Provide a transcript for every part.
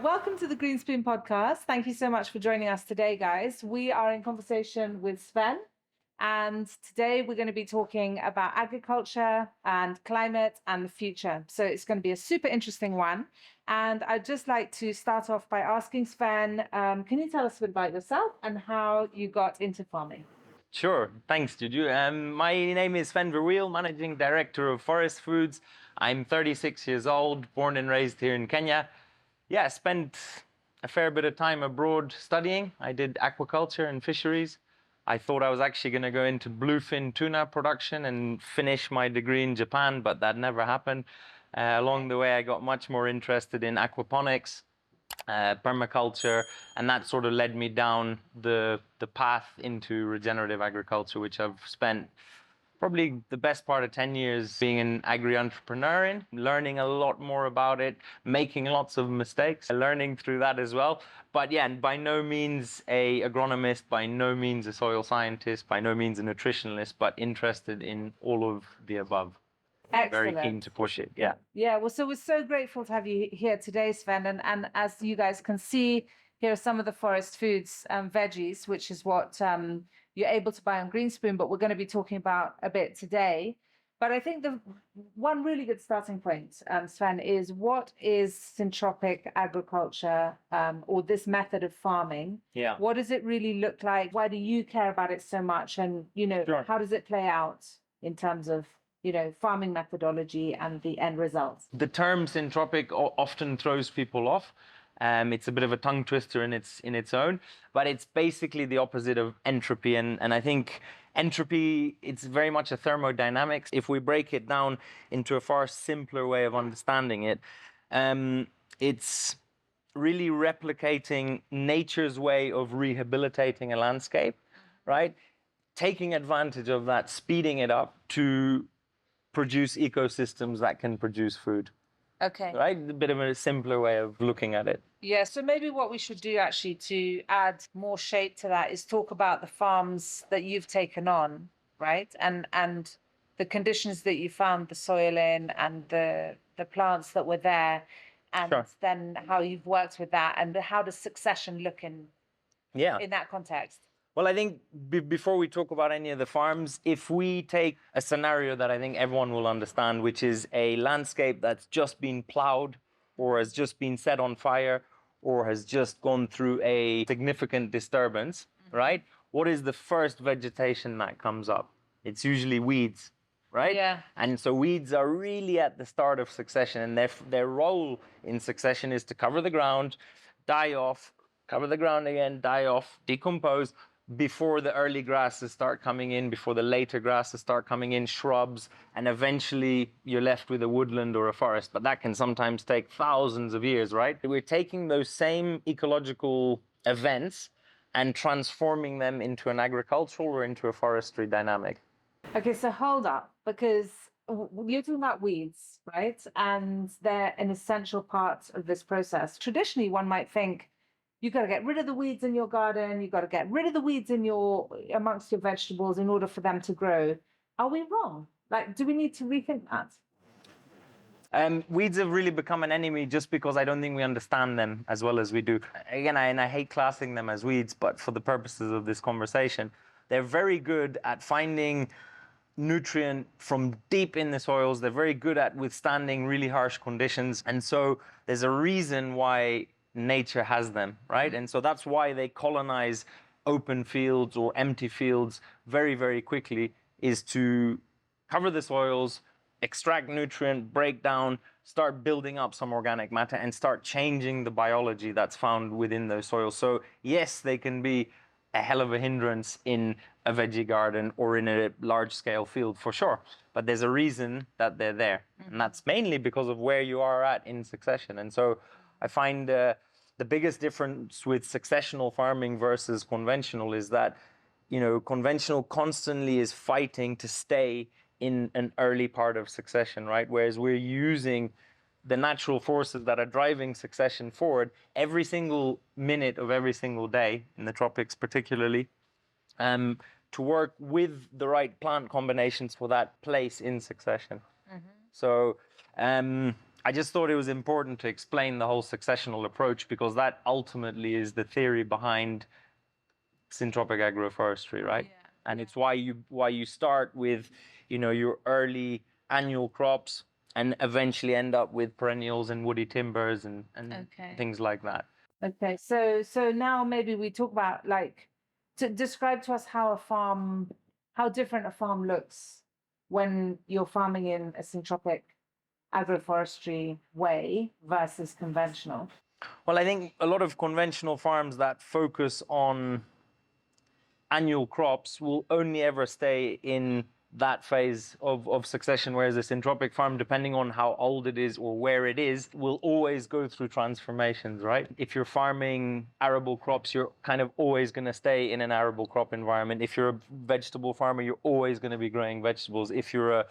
Welcome to the Green Spoon podcast. Thank you so much for joining us today, guys. We are in conversation with Sven, and today we're going to be talking about agriculture and climate and the future. So it's going to be a super interesting one. And I'd just like to start off by asking Sven, can you tell us a bit about yourself and how you got into farming? Sure, thanks, Juju. My name is Sven, Managing Director of Forest Foods. I'm 36 years old, born and raised here in Kenya. Yeah, I spent a fair bit of time abroad studying. I did aquaculture and fisheries. I thought I was actually going to go into bluefin tuna production and finish my degree in Japan, but that never happened. Along the way, I got much more interested in aquaponics, permaculture, and that sort of led me down the path into regenerative agriculture, which I've spent probably the best part of 10 years being an agri-entrepreneur in, learning a lot more about it, making lots of mistakes, learning through that as well. But yeah, by no means a agronomist, by no means a soil scientist, by no means a nutritionalist, but interested in all of the above. Very keen Excellent. to push it, yeah. Yeah, well, so we're so grateful to have you here today, Sven. And as you guys can see, here are some of the forest foods and veggies, which is what you're able to buy on Green Spoon, but we're going to be talking about a bit today. But I think the one really good starting point, Sven, is what is syntropic agriculture or this method of farming? Yeah. What does it really look like? Why do you care about it so much? And, Sure. how does it play out in terms of farming methodology and the end results? The term syntropic often throws people off. It's a bit of a tongue twister in its own, but it's basically the opposite of entropy. And I think entropy, it's very much a thermodynamics. If we break it down into a far simpler way of understanding it, it's really replicating nature's way of rehabilitating a landscape, right? Taking advantage of that, speeding it up to produce ecosystems that can produce food. Okay. Right? A bit of a simpler way of looking at it. Yeah, so maybe what we should do actually to add more shape to that is talk about the farms that you've taken on, right? And the conditions that you found the soil in and the plants that were there, and Sure. then how you've worked with that and how does succession look in that context? Well, I think before we talk about any of the farms, if we take a scenario that I think everyone will understand, which is a landscape that's just been plowed or has just been set on fire or has just gone through a significant disturbance, right? What is the first vegetation that comes up? It's usually weeds, right? Yeah. And so weeds are really at the start of succession, and their role in succession is to cover the ground, die off, cover the ground again, die off, decompose, before the early grasses start coming in, before the later grasses start coming in, shrubs, and eventually you're left with a woodland or a forest. But that can sometimes take thousands of years, right? We're taking those same ecological events and transforming them into an agricultural or into a forestry dynamic. Okay, so hold up, because you're talking about weeds, right? And they're an essential part of this process. Traditionally, one might think you've got to get rid of the weeds in your garden, you've got to get rid of the weeds in amongst your vegetables in order for them to grow. Are we wrong? Like, do we need to rethink that? Weeds have really become an enemy just because I don't think we understand them as well as we do. Again, I hate classing them as weeds, but for the purposes of this conversation, they're very good at finding nutrient from deep in the soils. They're very good at withstanding really harsh conditions. And so there's a reason why nature has them, right? And so that's why they colonize open fields or empty fields very, very quickly, is to cover the soils, extract nutrient, break down, start building up some organic matter, and start changing the biology that's found within those soils. So yes, they can be a hell of a hindrance in a veggie garden or in a large-scale field, for sure. But there's a reason that they're there. And that's mainly because of where you are at in succession. And so I find the biggest difference with successional farming versus conventional is that, conventional constantly is fighting to stay in an early part of succession, right? Whereas we're using the natural forces that are driving succession forward every single minute of every single day, in the tropics particularly, to work with the right plant combinations for that place in succession. So I just thought it was important to explain the whole successional approach, because that ultimately is the theory behind syntropic agroforestry, right? Yeah, And it's why you start with, your early annual crops and eventually end up with perennials and woody timbers and Okay. things like that. Okay, so now maybe we talk about, like, to describe to us how different a farm looks when you're farming in a syntropic agroforestry way versus conventional. Well, I think a lot of conventional farms that focus on annual crops will only ever stay in that phase of succession, whereas a syntropic farm, depending on how old it is or where it is, will always go through transformations, right? If you're farming arable crops, you're kind of always going to stay in an arable crop environment. If you're a vegetable farmer, you're always going to be growing vegetables. If you're a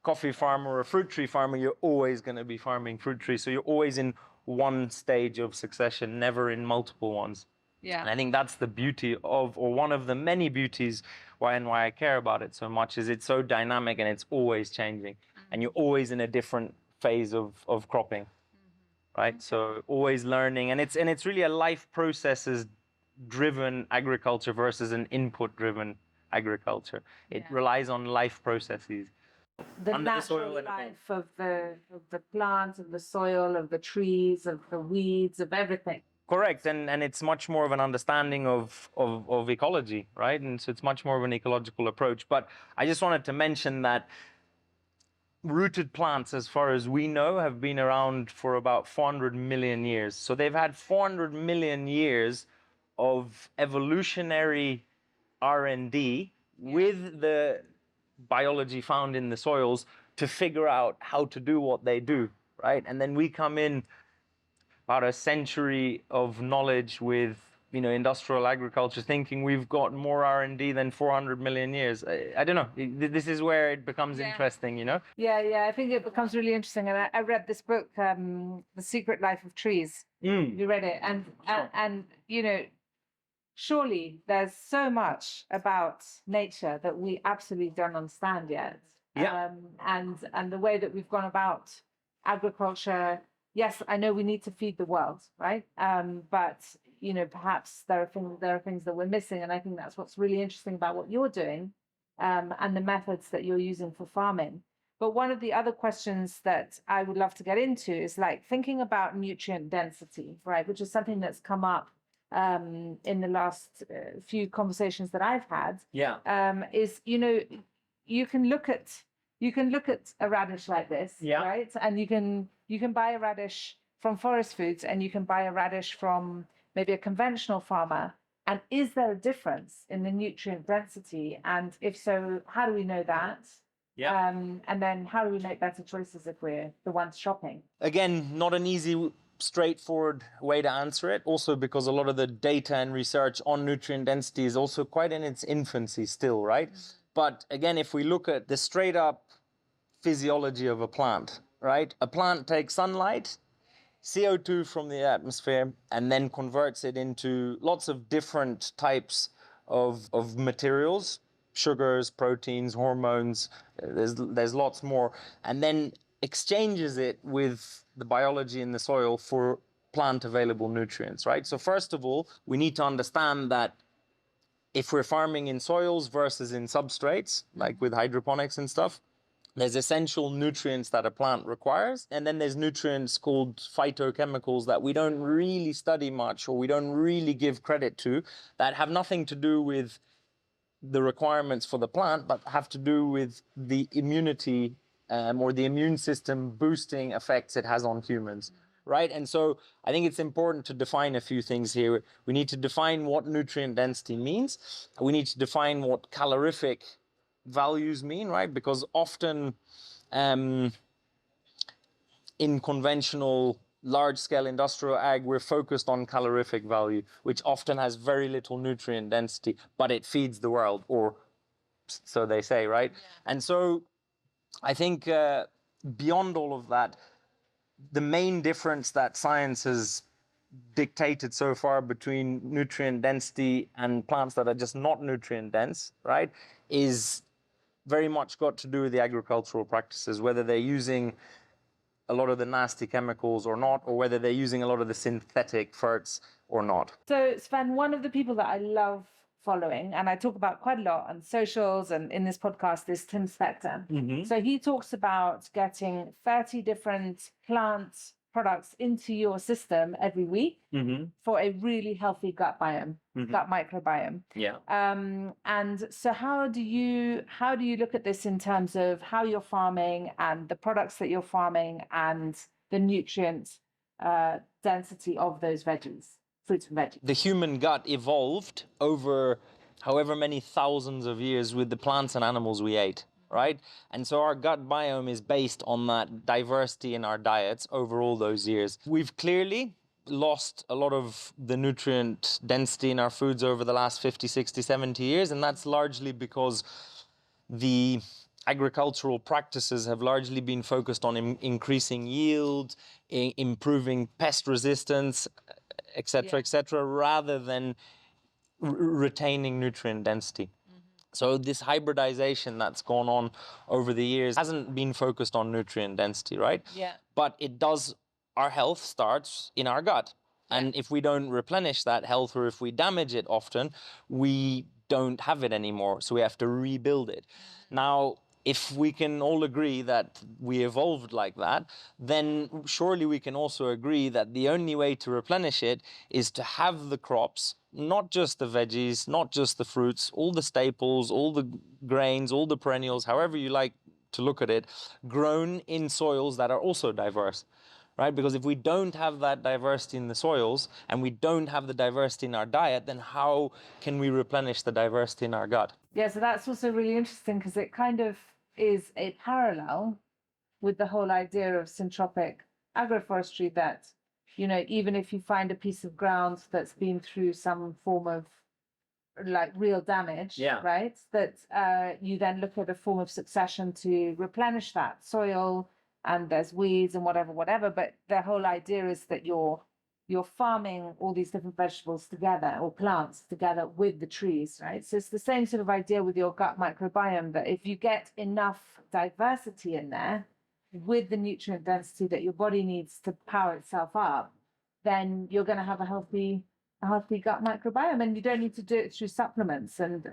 coffee farmer or a fruit tree farmer, you're always going to be farming fruit trees. So you're always in one stage of succession, never in multiple ones. Yeah. And I think that's the beauty of, or one of the many beauties why I care about it so much, is it's so dynamic and it's always changing. And you're always in a different phase of cropping, right? So always learning. And it's really a life processes driven agriculture versus an input driven agriculture. It Yeah. relies on life processes. The Under the soil natural and above. life of the plants, of the soil, of the trees, of the weeds, of everything. Correct, and it's much more of an understanding of ecology, right? And so it's much more of an ecological approach. But I just wanted to mention that rooted plants, as far as we know, have been around for about 400 million years. So they've had 400 million years of evolutionary R&D with the biology found in the soils to figure out how to do what they do, right? And then we come in about a century of knowledge with industrial agriculture, thinking we've got more R&D than 400 million years. I don't know. This is where it becomes interesting, Yeah, I think it becomes really interesting. And I read this book, The Secret Life of Trees. You read it, and surely there's so much about nature that we absolutely don't understand yet. Yeah. And the way that we've gone about agriculture. Yes, I know we need to feed the world, right? But perhaps there are things that we're missing, and I think that's what's really interesting about what you're doing, and the methods that you're using for farming. But one of the other questions that I would love to get into is, like, thinking about nutrient density, right? Which is something that's come up in the last few conversations that I've had. Yeah. Is you can look at a radish like this, Yeah. right? And you can buy a radish from Forest Foods, and you can buy a radish from maybe a conventional farmer. And is there a difference in the nutrient density? And if so, how do we know that? Yeah. And then how do we make better choices if we're the ones shopping? Again, not an easy, straightforward way to answer it. Also because a lot of the data and research on nutrient density is also quite in its infancy still, right? But again, if we look at the straight up physiology of a plant, right? A plant takes sunlight, CO2 from the atmosphere, and then converts it into lots of different types of materials, sugars, proteins, hormones, there's lots more, and then exchanges it with the biology in the soil for plant available nutrients, right? So first of all, we need to understand that if we're farming in soils versus in substrates, like with hydroponics and stuff, there's essential nutrients that a plant requires, and then there's nutrients called phytochemicals that we don't really study much, or we don't really give credit to, that have nothing to do with the requirements for the plant, but have to do with the immunity or the immune system boosting effects it has on humans, right? And so I think it's important to define a few things here. We need to define what nutrient density means. We need to define what calorific values mean, right? Because often in conventional large-scale industrial ag, we're focused on calorific value, which often has very little nutrient density, but it feeds the world, or so they say, right? Yeah. And so I think beyond all of that, the main difference that science has dictated so far between nutrient density and plants that are just not nutrient dense, right, is very much got to do with the agricultural practices, whether they're using a lot of the nasty chemicals or not, or whether they're using a lot of the synthetic ferts or not. So, Sven, one of the people that I love following, and I talk about quite a lot on socials and in this podcast, is Tim Spector. So he talks about getting 30 different plant products into your system every week for a really healthy gut biome, gut microbiome. Yeah. And so how do you look at this in terms of how you're farming and the products that you're farming and the nutrient density of those veggies? Fruits and veggies. The human gut evolved over however many thousands of years with the plants and animals we ate, right? And so our gut biome is based on that diversity in our diets over all those years. We've clearly lost a lot of the nutrient density in our foods over the last 50, 60, 70 years, and that's largely because the agricultural practices have largely been focused on increasing yield, improving pest resistance, etc., rather than retaining nutrient density. So this hybridization that's gone on over the years hasn't been focused on nutrient density, right? Yeah. But it does, our health starts in our gut. And if we don't replenish that health, or if we damage it often, we don't have it anymore. So we have to rebuild it. Now, if we can all agree that we evolved like that, then surely we can also agree that the only way to replenish it is to have the crops, not just the veggies, not just the fruits, all the staples, all the grains, all the perennials, however you like to look at it, grown in soils that are also diverse. Right? Because if we don't have that diversity in the soils and we don't have the diversity in our diet, then how can we replenish the diversity in our gut? Yeah, so that's also really interesting because it kind of is a parallel with the whole idea of syntropic agroforestry that, you know, even if you find a piece of ground that's been through some form of like real damage, right, that you then look at a form of succession to replenish that soil, and there's weeds and whatever, but the whole idea is that you're farming all these different vegetables together or plants together with the trees, right? So it's the same sort of idea with your gut microbiome, that if you get enough diversity in there with the nutrient density that your body needs to power itself up, then you're going to have a healthy gut microbiome, and you don't need to do it through supplements and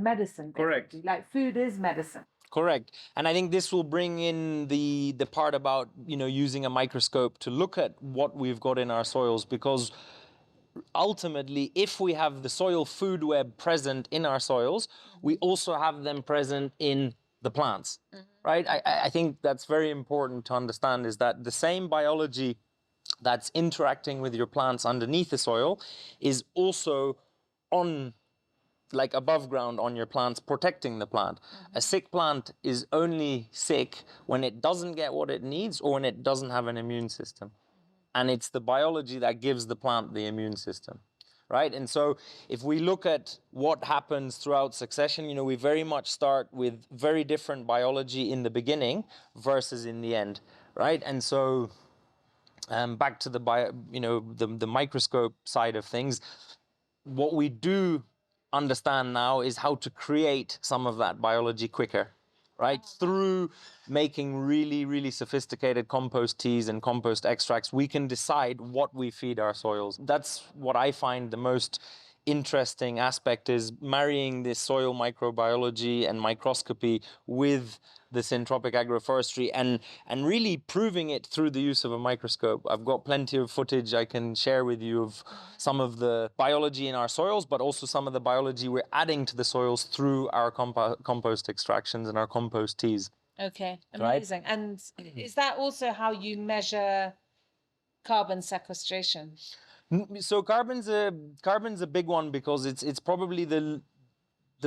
medicine. Basically. Correct. Like food is medicine. Correct. And I think this will bring in the part about, you know, using a microscope to look at what we've got in our soils, because ultimately, if we have the soil food web present in our soils, we also have them present in the plants, right? I think that's very important to understand, is that the same biology that's interacting with your plants underneath the soil is also on, like above ground on your plants, protecting the plant. A sick plant is only sick when it doesn't get what it needs or when it doesn't have an immune system. And it's the biology that gives the plant the immune system, right? And so if we look at what happens throughout succession, you know, we very much start with very different biology in the beginning versus in the end, right? And so back to the the microscope side of things, what we do understand now is how to create some of that biology quicker, right? Through making really, really sophisticated compost teas and compost extracts, we can decide what we feed our soils. That's what I find the most interesting aspect, is marrying this soil microbiology and microscopy with the syntropic agroforestry and really proving it through the use of a microscope. I've got plenty of footage I can share with you of some of the biology in our soils, but also some of the biology we're adding to the soils through our compost extractions and our compost teas. Okay, amazing. Right? And is that also how you measure carbon sequestration? So carbon's a big one, because it's probably the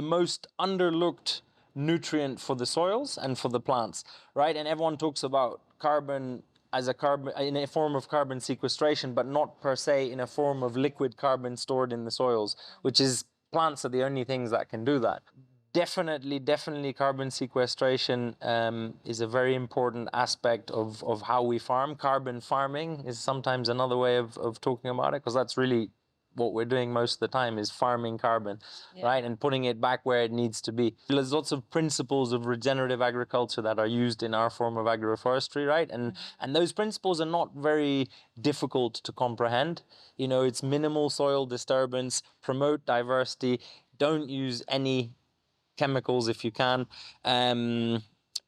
most underlooked nutrient for the soils and for the plants, right? And everyone talks about carbon as in a form of carbon sequestration, but not per se in a form of liquid carbon stored in the soils, which is, plants are the only things that can do that. Definitely carbon sequestration is a very important aspect of how we farm. Carbon farming is sometimes another way of talking about it, because that's really what we're doing most of the time is farming carbon, right? And putting it back where it needs to be. There's lots of principles of regenerative agriculture that are used in our form of agroforestry, right? And those principles are not very difficult to comprehend. You know, it's minimal soil disturbance, promote diversity, don't use any chemicals if you can,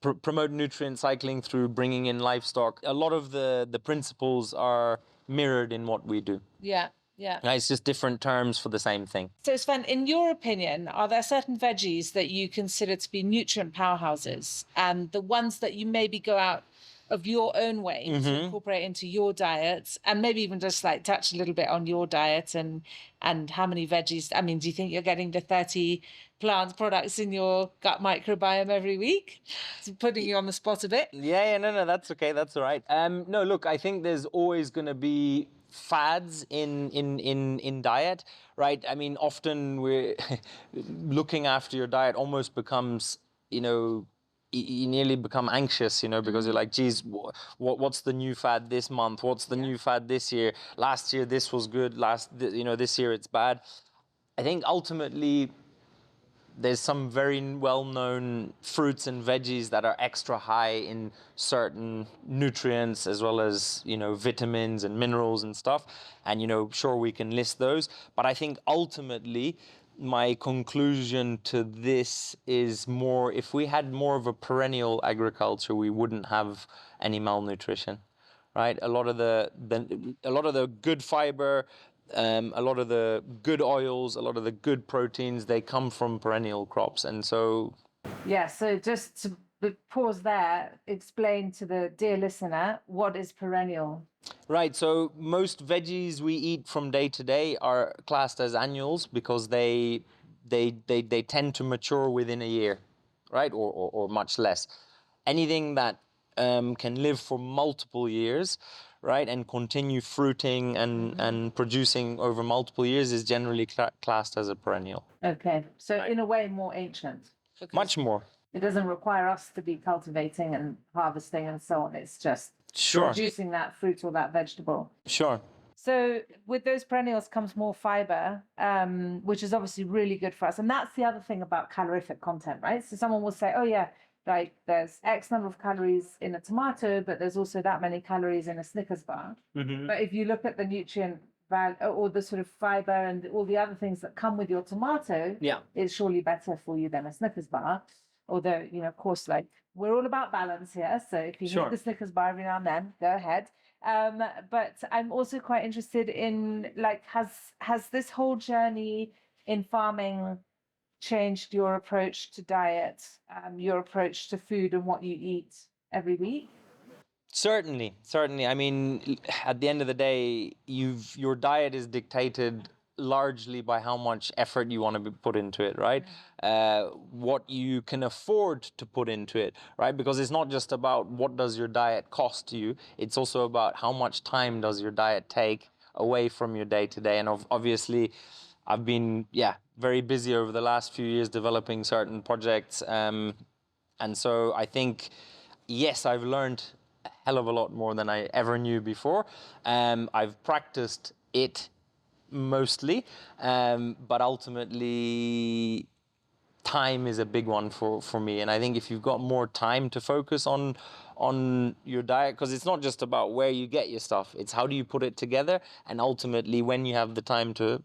promote nutrient cycling through bringing in livestock. A lot of the principles are mirrored in what we do. Yeah. Yeah. It's just different terms for the same thing. So, Sven, in your opinion, are there certain veggies that you consider to be nutrient powerhouses, and the ones that you maybe go out of your own way to incorporate into your diet, and maybe even just like touch a little bit on your diet and how many veggies? I mean, do you think you're getting the 30 plant products in your gut microbiome every week? It's putting you on the spot a bit. Yeah, no, that's okay, that's all right. No, look, I think there's always going to be fads in diet, right? I mean, often we're looking after your diet almost becomes, you know, you nearly become anxious, you know, because you're like, geez, what's the new fad this month? What's the new fad this year? Last year this was good. This year it's bad. I think ultimately there's some very well-known fruits and veggies that are extra high in certain nutrients as well as, you know, vitamins and minerals and stuff. And, you know, sure, we can list those. But I think ultimately my conclusion to this is more, if we had more of a perennial agriculture, we wouldn't have any malnutrition, right? A lot of the good fiber, a lot of the good oils, a lot of the good proteins, they come from perennial crops. And so... Yeah, so just to pause there, explain to the dear listener, what is perennial? Right, so most veggies we eat from day to day are classed as annuals because they tend to mature within a year, right? Or much less. Anything that can live for multiple years, right, and continue fruiting and producing over multiple years is generally classed as a perennial. Okay, so in a way more ancient. Much more. It doesn't require us to be cultivating and harvesting and so on. It's just producing that fruit or that vegetable. Sure. So with those perennials comes more fiber, which is obviously really good for us. And that's the other thing about calorific content, right? So someone will say, oh yeah, like there's X number of calories in a tomato, but there's also that many calories in a Snickers bar. But if you look at the nutrient value or the sort of fiber and all the other things that come with your tomato, it's surely better for you than a Snickers bar. Although, you know, of course, like we're all about balance here. So if you need the Snickers bar every now and then, go ahead. But I'm also quite interested in, like, has this whole journey in farming changed your approach to diet, your approach to food and what you eat every week? Certainly. I mean, at the end of the day, your diet is dictated largely by how much effort you want to put into it, right? What you can afford to put into it, right? Because it's not just about what does your diet cost you, it's also about how much time does your diet take away from your day to day. And obviously, I've been, very busy over the last few years developing certain projects. And so I think, yes, I've learned a hell of a lot more than I ever knew before. I've practiced it mostly, but ultimately time is a big one for me. And I think if you've got more time to focus on your diet, because it's not just about where you get your stuff, it's how do you put it together, and ultimately when you have the time to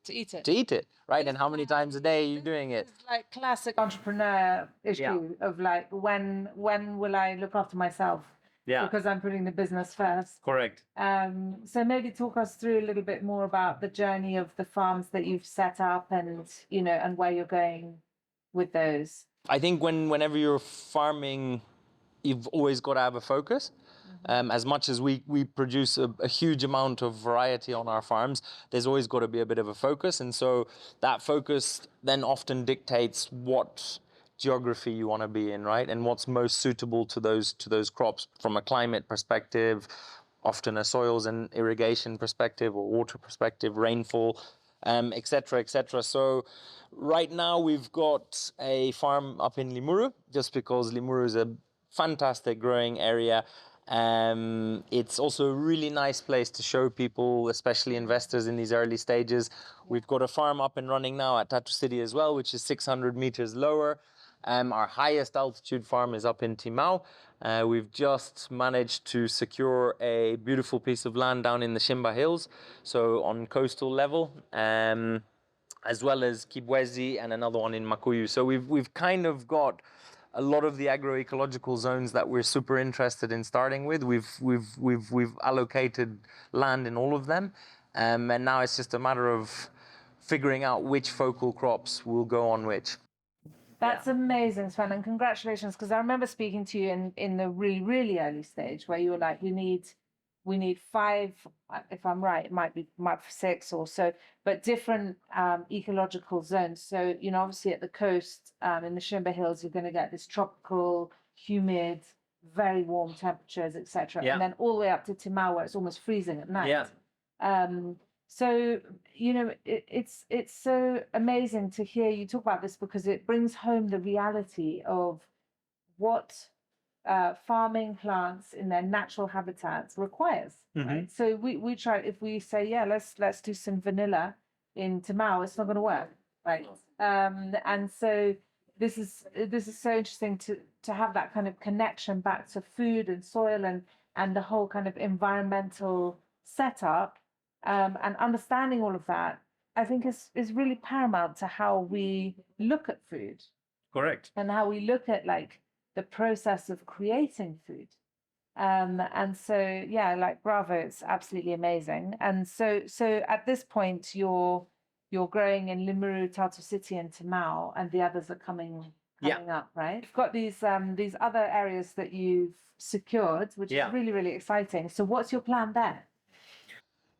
eat it, right? And how many times a day are you doing it? It's like classic entrepreneur issue of like, when will I look after myself? Because I'm putting the business first. Correct. So maybe talk us through a little bit more about the journey of the farms that you've set up and, you know, and where you're going with those. I think whenever you're farming, you've always got to have a focus. As much as we produce a huge amount of variety on our farms, there's always got to be a bit of a focus. And so that focus then often dictates what geography you want to be in, right? And what's most suitable to those crops from a climate perspective, often a soils and irrigation perspective or water perspective, rainfall, et cetera, et cetera. So right now we've got a farm up in Limuru, just because Limuru is a fantastic growing area. It's also a really nice place to show people, especially investors in these early stages. We've got a farm up and running now at Tatu City as well, which is 600 meters lower. Our highest altitude farm is up in Timau. We've just managed to secure a beautiful piece of land down in the Shimba Hills, so on coastal level, as well as Kibwezi and another one in Makuyu. So we've kind of got a lot of the agroecological zones that we're super interested in starting with. We've allocated land in all of them, and now it's just a matter of figuring out which focal crops will go on which. That's amazing, Sven, and congratulations, because I remember speaking to you in the really, really early stage where you were like, we need 5, if I'm right, it might be 6 or so, but different ecological zones. So, you know, obviously at the coast, in the Shimba Hills, you're going to get this tropical, humid, very warm temperatures, etc. Yeah. And then all the way up to Timau, where it's almost freezing at night. Yeah. So, you know, it's so amazing to hear you talk about this, because it brings home the reality of what farming plants in their natural habitats requires. Right? So we try, if we say, yeah, let's do some vanilla in Timau, it's not going to work, right? And so this is so interesting to have that kind of connection back to food and soil and the whole kind of environmental setup, and understanding all of that. I think is really paramount to how we look at food. Correct. And how we look at like the process of creating food. And so, yeah, like, bravo, it's absolutely amazing. And so at this point, you're growing in Limuru, Tatu City, and Timau, and the others are coming up, right? You've got these other areas that you've secured, which is really, really exciting. So what's your plan there?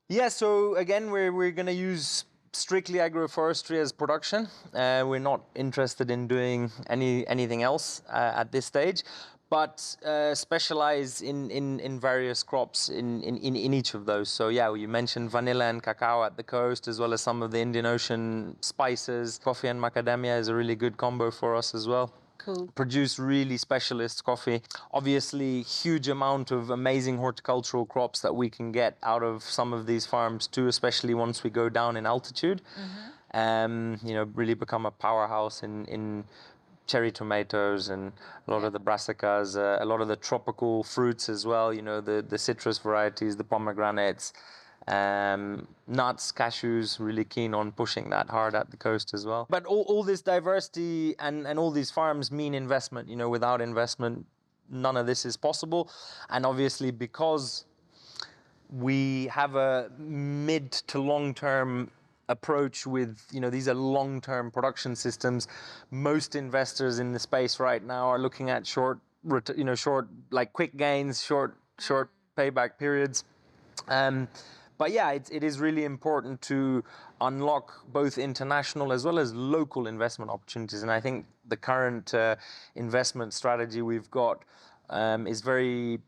Yeah, so again, we're going to use strictly agroforestry as production. We're not interested in doing anything else at this stage, but specialize in various crops in each of those. So yeah, you mentioned vanilla and cacao at the coast, as well as some of the Indian Ocean spices. Coffee and macadamia is a really good combo for us as well. Cool. Produce really specialist coffee. Obviously, huge amount of amazing horticultural crops that we can get out of some of these farms too, especially once we go down in altitude. You know, really become a powerhouse in cherry tomatoes and a lot of the brassicas, a lot of the tropical fruits as well. You know, the citrus varieties, the pomegranates. Nuts, cashews, really keen on pushing that hard at the coast as well. But all this diversity and all these farms mean investment. You know, without investment, none of this is possible. And obviously, because we have a mid to long-term approach with, you know, these are long-term production systems, most investors in the space right now are looking at short, like quick gains, short payback periods. But yeah, it is really important to unlock both international as well as local investment opportunities. And I think the current investment strategy we've got is very,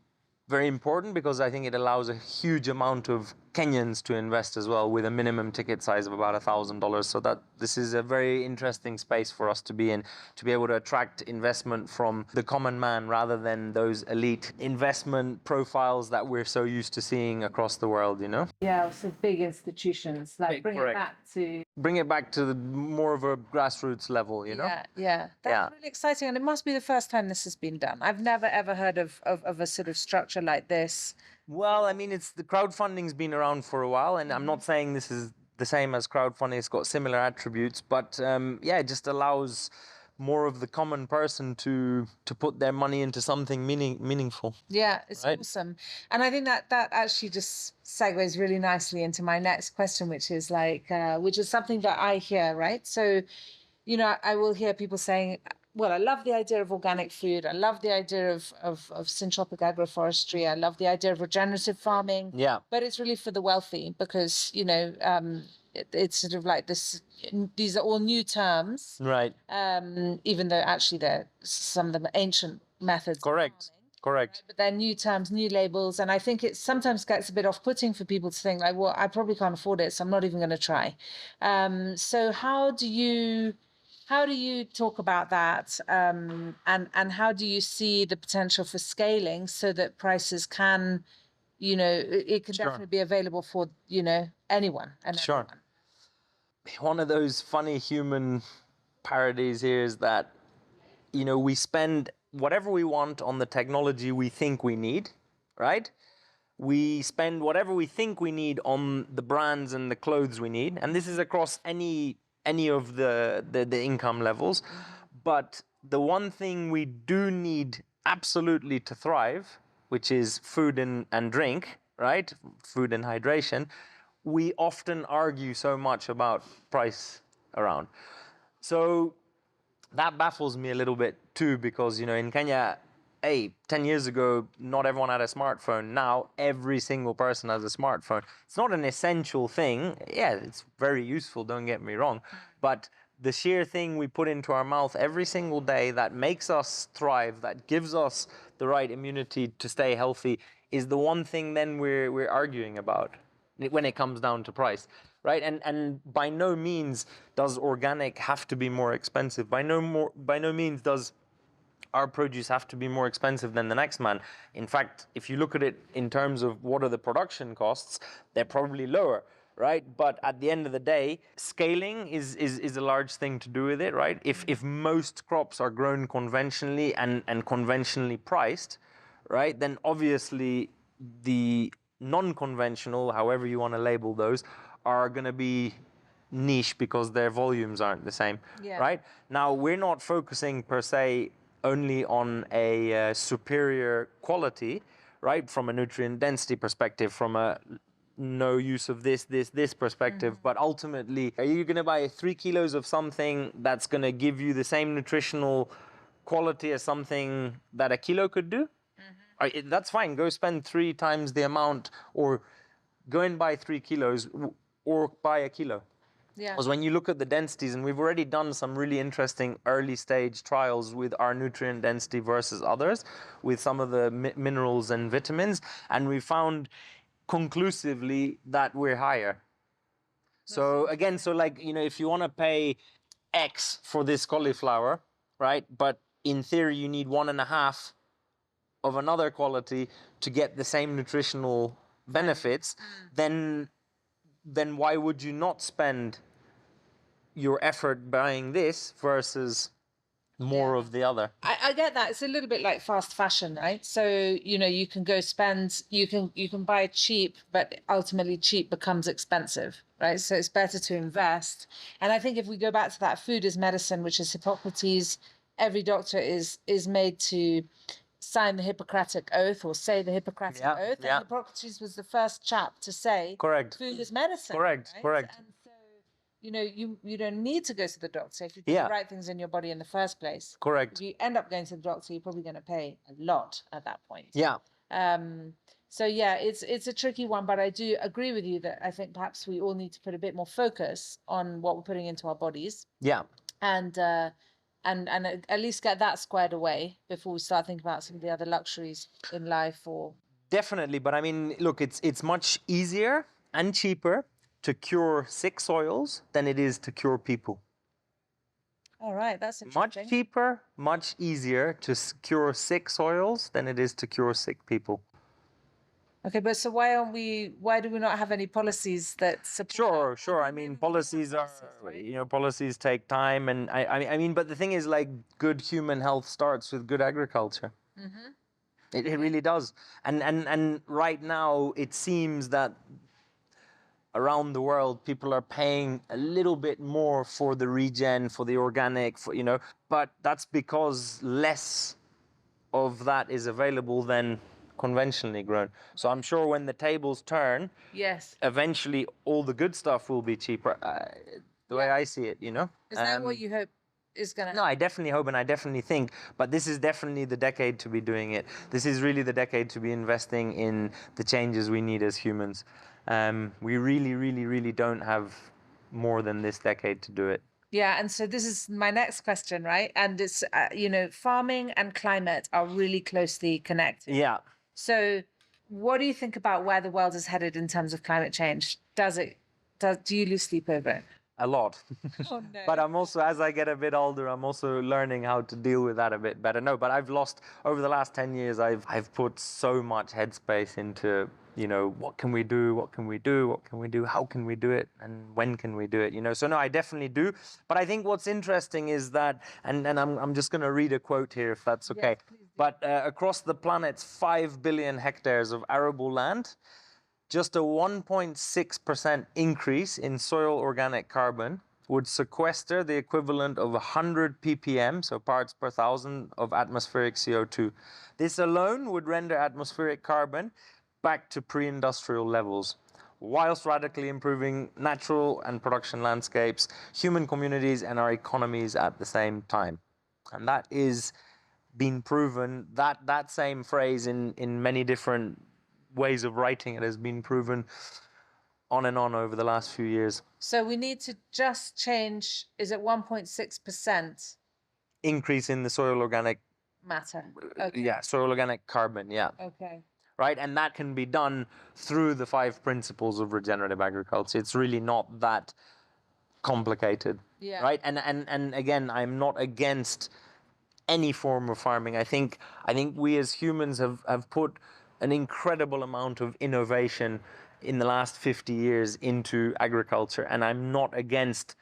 very important, because I think it allows a huge amount of Kenyans to invest as well, with a minimum ticket size of about $1,000. So that this is a very interesting space for us to be in, to be able to attract investment from the common man rather than those elite investment profiles that we're so used to seeing across the world, you know? Yeah, so big institutions, like bring it back to the more of a grassroots level, you know? Yeah. That's really exciting. And it must be the first time this has been done. I've never ever heard of a sort of structure like this. Well, I mean, the crowdfunding's been around for a while, and I'm not saying this is the same as crowdfunding. It's got similar attributes, but yeah, it just allows more of the common person to put their money into something meaningful. Yeah, it's awesome. And I think that actually just segues really nicely into my next question, which is something that I hear, right? So, you know, I will hear people saying, well, I love the idea of organic food. I love the idea of syntropic agroforestry. I love the idea of regenerative farming. Yeah. But it's really for the wealthy, because, you know, it's sort of like this. These are all new terms. Right. Even though actually some of them are ancient methods. Correct. Correct. But they're new terms, new labels. And I think it sometimes gets a bit off-putting for people to think, like, well, I probably can't afford it, so I'm not even going to try. So how do you How do you talk about that, and how do you see the potential for scaling so that prices can, it can Sure. definitely be available for, anyone and Sure. everyone? One of those funny human parodies here is that, we spend whatever we want on the technology we think we need, right? We spend whatever we think we need on the brands and the clothes we need, and this is across any of the income levels. But the one thing we do need absolutely to thrive, which is food and drink, right? Food and hydration, we often argue so much about price around. So that baffles me a little bit too, because in Kenya, 10 years ago, not everyone had a smartphone. Now every single person has a smartphone. It's not an essential thing. Yeah, it's very useful, don't get me wrong, but the sheer thing we put into our mouth every single day that makes us thrive, that gives us the right immunity to stay healthy, is the one thing then we're arguing about when it comes down to price, right? And by no means does organic have to be more expensive. By no means does our produce have to be more expensive than the next man. In fact, if you look at it in terms of what are the production costs, they're probably lower, right? But at the end of the day, scaling is a large thing to do with it, right? If most crops are grown conventionally and conventionally priced, right, then obviously the non-conventional, however you want to label those, are going to be niche because their volumes aren't the same, Yeah. right? Now, we're not focusing per se only on a superior quality, right, from a nutrient density perspective, from a no use of this perspective, but ultimately, are you going to buy 3 kilos of something that's going to give you the same nutritional quality as something that a kilo could do? That's fine. Go spend 3 times the amount, or go and buy 3 kilos, or buy a kilo. Yeah. Because when you look at the densities, and we've already done some really interesting early stage trials with our nutrient density versus others, with some of the minerals and vitamins, and we found conclusively that we're higher. So again, if you want to pay X for this cauliflower, right? But in theory, you need 1.5 of another quality to get the same nutritional benefits, then why would you not spend your effort buying this versus more of the other? I get that. It's a little bit like fast fashion, right? So, you can go spend, you can buy cheap, but ultimately cheap becomes expensive, right? So it's better to invest. And I think if we go back to that food is medicine, which is Hippocrates, every doctor is made to sign the Hippocratic Oath or say the Hippocratic Oath. Yeah. And Hippocrates was the first chap to say Correct. food is medicine. Correct. Right? Correct. And so, you don't need to go to the doctor if you do the right things in your body in the first place. Correct. If you end up going to the doctor, you're probably going to pay a lot at that point. Yeah. So yeah, it's a tricky one, but I do agree with you that I think perhaps we all need to put a bit more focus on what we're putting into our bodies. Yeah. And at least get that squared away before we start thinking about some of the other luxuries in life. Or Definitely, but I mean, look, it's much easier and cheaper to cure sick soils than it is to cure people. all right, that's Much interesting. cheaper, much easier to cure sick soils than it is to cure sick people. Okay, but so why do we not have any policies that support? Sure. I mean, policies are, policies take time, and I mean, but the thing is, like, good human health starts with good agriculture. It really does. And right now, it seems that around the world, people are paying a little bit more for the regen, for the organic, but that's because less of that is available than conventionally grown. So I'm sure when the tables turn, Yes. eventually all the good stuff will be cheaper. The way I see it, Is that what you hope is going to happen? No, I definitely hope and I definitely think, but this is definitely the decade to be doing it. This is really the decade to be investing in the changes we need as humans. We really don't have more than this decade to do it. Yeah, and so this is my next question, right? And it's farming and climate are really closely connected. Yeah. So what do you think about where the world is headed in terms of climate change? Do you lose sleep over it? a lot. Oh, no. But I'm also, as I get a bit older, I'm also learning how to deal with that a bit better. No, but I've lost, over the last 10 years, I've put so much headspace into, what can we do? What can we do? What can we do? How can we do it? And when can we do it? So no, I definitely do. But I think what's interesting is that, and I'm just going to read a quote here, if that's okay. Yes, please do. But across the planet's 5 billion hectares of arable land, just a 1.6% increase in soil organic carbon would sequester the equivalent of 100 ppm, so parts per thousand, of atmospheric CO2. This alone would render atmospheric carbon back to pre-industrial levels, whilst radically improving natural and production landscapes, human communities, and our economies at the same time. And that is been proven, that same phrase in many different ways of writing it has been proven on and on over the last few years. So we need to just change, is it 1.6% Increase in the soil organic, matter? Okay. yeah, soil organic carbon, yeah. Okay. Right, and that can be done through the 5 principles of regenerative agriculture. It's really not that complicated, Yeah. right? And again, I'm not against any form of farming. I think we as humans have put an incredible amount of innovation in the last 50 years into agriculture, and I'm not against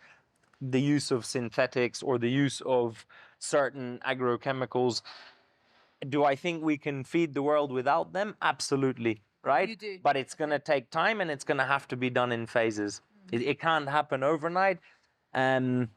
the use of synthetics or the use of certain agrochemicals. Do I think we can feed the world without them? Absolutely, right? You do. But it's going to take time, and it's going to have to be done in phases. It can't happen overnight. And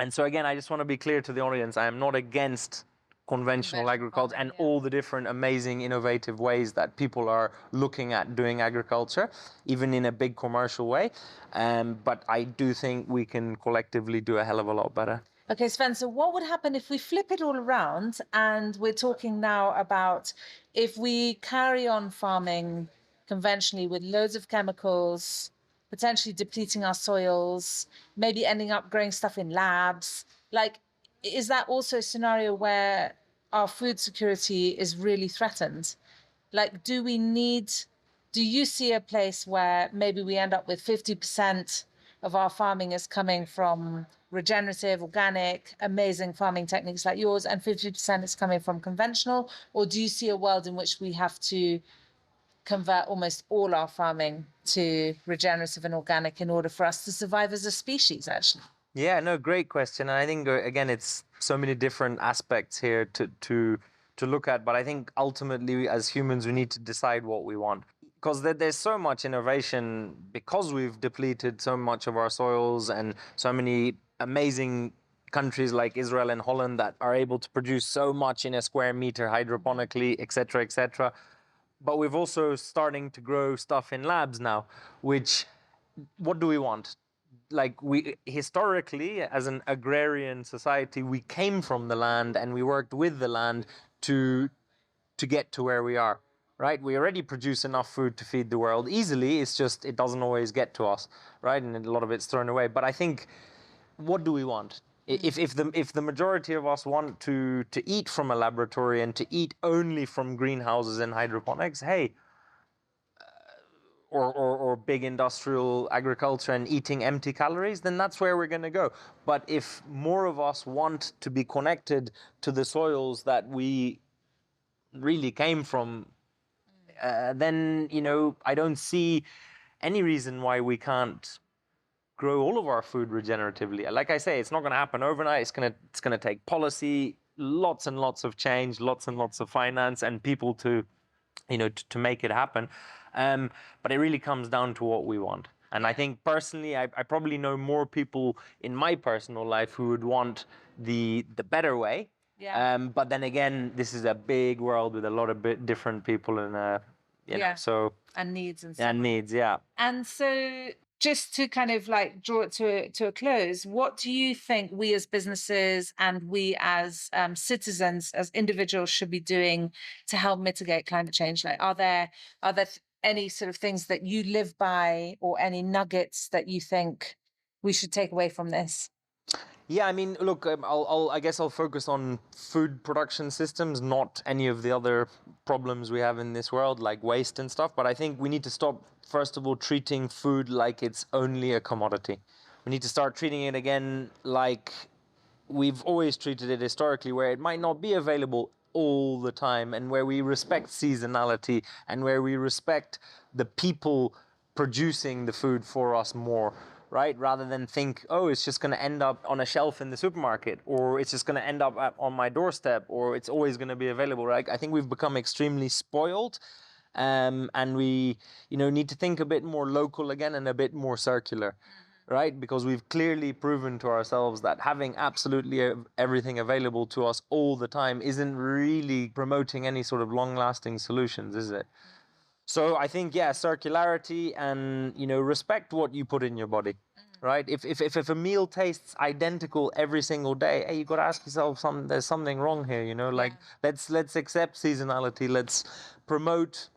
so again, I just want to be clear to the audience, I am not against conventional agriculture and all the different amazing innovative ways that people are looking at doing agriculture, even in a big commercial way. But I do think we can collectively do a hell of a lot better. Okay, Sven, so what would happen if we flip it all around and we're talking now about if we carry on farming conventionally with loads of chemicals, potentially depleting our soils, maybe ending up growing stuff in labs? Like, is that also a scenario where our food security is really threatened? Like, do you see a place where maybe we end up with 50% of our farming is coming from regenerative, organic, amazing farming techniques like yours, and 50% is coming from conventional? Or do you see a world in which we have to convert almost all our farming to regenerative and organic in order for us to survive as a species, actually? Yeah, no, great question. And I think, again, it's so many different aspects here to look at. But I think ultimately, as humans, we need to decide what we want. Because there's so much innovation, because we've depleted so much of our soils, and so many amazing countries like Israel and Holland that are able to produce so much in a square meter hydroponically, et cetera, et cetera. But we've also starting to grow stuff in labs now, which, what do we want? Like, we historically, as an agrarian society, we came from the land and we worked with the land to get to where we are, right? We already produce enough food to feed the world easily. It's just, it doesn't always get to us, right? And a lot of it's thrown away. But I think, what do we want? If the majority of us want to eat from a laboratory and to eat only from greenhouses and hydroponics, hey, or big industrial agriculture and eating empty calories, then that's where we're going to go. But if more of us want to be connected to the soils that we really came from, then, I don't see any reason why we can't grow all of our food regeneratively. Like I say, it's not going to happen overnight. It's going to take policy, lots and lots of change, lots and lots of finance, and people to make it happen. But it really comes down to what we want. And I think personally, I probably know more people in my personal life who would want the better way. Yeah. But then again, this is a big world with a lot of different people, and so and needs and stuff. and needs, yeah. And so, just to kind of like draw it to a close, what do you think we as businesses and we as citizens, as individuals, should be doing to help mitigate climate change? Like, are there any sort of things that you live by, or any nuggets that you think we should take away from this? Yeah, I mean, look, I guess I'll focus on food production systems, not any of the other problems we have in this world, like waste and stuff. But I think we need to stop, first of all, treating food like it's only a commodity. We need to start treating it again like we've always treated it historically, where it might not be available all the time, and where we respect seasonality, and where we respect the people producing the food for us more, right? Rather than think, oh, it's just going to end up on a shelf in the supermarket, or it's just going to end up on my doorstep, or it's always going to be available, right? I think we've become extremely spoiled, and we, need to think a bit more local again and a bit more circular. Right? Because we've clearly proven to ourselves that having absolutely everything available to us all the time isn't really promoting any sort of long-lasting solutions, is it? So I think, circularity and, respect what you put in your body, right? If a meal tastes identical every single day, hey, you got to ask yourself, there's something wrong here, like let's accept seasonality. Let's promote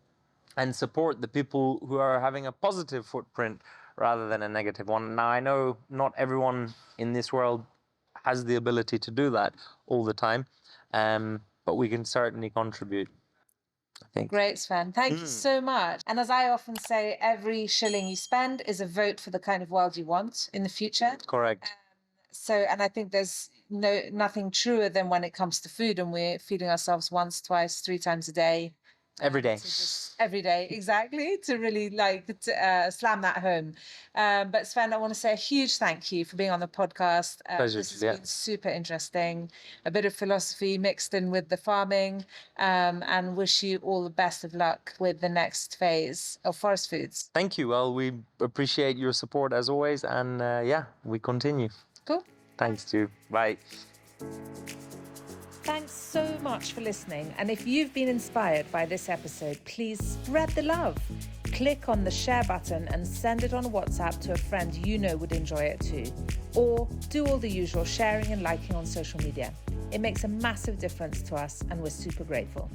and support the people who are having a positive footprint rather than a negative one. Now, I know not everyone in this world has the ability to do that all the time, but we can certainly contribute, I think. Great, Sven. Thank you so much. And as I often say, every shilling you spend is a vote for the kind of world you want in the future. Correct. And I think there's nothing truer than when it comes to food, and we're feeding ourselves once, twice, 3 times a day. Every day. Every day, exactly, to really slam that home. But Sven, I want to say a huge thank you for being on the podcast. Pleasure, this has been super interesting. A bit of philosophy mixed in with the farming, and wish you all the best of luck with the next phase of Forest Foods. Thank you. Well, we appreciate your support as always, and we continue. Cool. Thanks, too. Bye. Thanks so much for listening. And if you've been inspired by this episode, please spread the love. Click on the share button and send it on WhatsApp to a friend you know would enjoy it too. Or do all the usual sharing and liking on social media. It makes a massive difference to us, and we're super grateful.